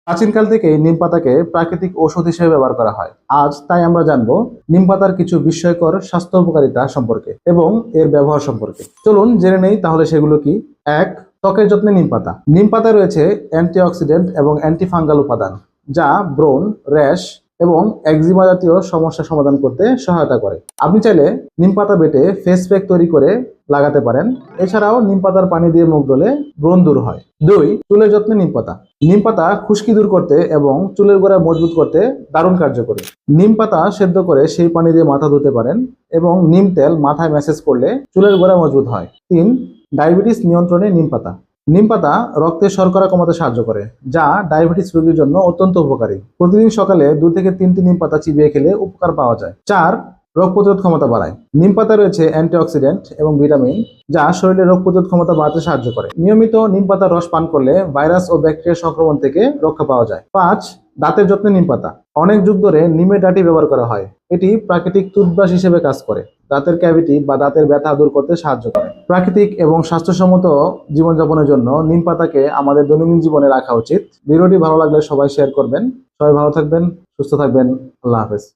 প্রাচীনকাল থেকেই নিম পাতাকে প্রাকৃতিক ঔষধ হিসেবে ব্যবহার করা হয়। আজ তাই আমরা জানবো নিম পাতার কিছু বিস্ময়কর স্বাস্থ্য উপকারিতা সম্পর্কে এবং এর ব্যবহার সম্পর্কে। চলুন জেনে নেই তাহলে সেগুলো কি। এক, ত্বকের যত্নে নিম পাতা। নিম পাতায় রয়েছে অ্যান্টিঅক্সিডেন্ট এবং অ্যান্টিফাঙ্গাল উপাদান, যা ব্রণ, র্যাশ এবং একজিমা জাতীয় সমস্যা সমাধান করতে সহায়তা করে। আপনি চাইলে নিম পাতা বেটে ফেস প্যাক তৈরি করে লাগাতে পারেন। এছাড়াও নিম পাতার পানি দিয়ে মুখ ধুলে ব্রণ দূর হয়। দুই, চুলের যত্নে নিম পাতা। নিম পাতা খুশকি দূর করতে এবং চুলের গোড়া মজবুত করতে দারুণ কার্যকরী। নিম পাতা সেদ্ধ করে সেই পানি দিয়ে মাথা ধুতে পারেন এবং নিম তেল মাথায় ম্যাসেজ করলে চুলের গোড়া মজবুত হয়। তিন, ডায়াবেটিস নিয়ন্ত্রণে নিম পাতা। নিম পাতা রক্তে শর্করা কমাতে সাহায্য করে, যা ডায়াবেটিস রোগীর জন্য অত্যন্ত উপকারী। প্রতিদিন সকালে 2 থেকে 3টি নিম পাতা চিবিয়ে খেলে উপকার পাওয়া যায়। চার, রোগ প্রতিরোধ ক্ষমতা বাড়ায়। নিম পাতা রয়েছে অ্যান্টিঅক্সিডেন্ট এবং ভিটামিন, যা শরীরের রোগ প্রতিরোধ ক্ষমতা বাড়াতে সাহায্য করে। নিয়মিত নিম পাতার রস পান করলে ভাইরাস ও ব্যাকটেরিয়া সংক্রমণ থেকে রক্ষা পাওয়া যায়। পাঁচ, দাঁতের যত্নে নিম পাতা। অনেক যুগ ধরে নিমের ডাঁটি ব্যবহার করা হয়। এটি প্রাকৃতিক টুথব্রাশ হিসেবে কাজ করে, দাঁতের ক্যাভিটি বা দাঁতের ব্যথা দূর করতে সাহায্য করে। প্রাকৃতিক এবং স্বাস্থ্যসম্মত জীবনযাপনের জন্য নিম পাতাকে আমাদের দৈনন্দিন জীবনে রাখা উচিত। ভিডিওটি ভালো লাগলে সবাই শেয়ার করবেন। সবাই ভালো থাকবেন, সুস্থ থাকবেন। আল্লাহ হাফেজ।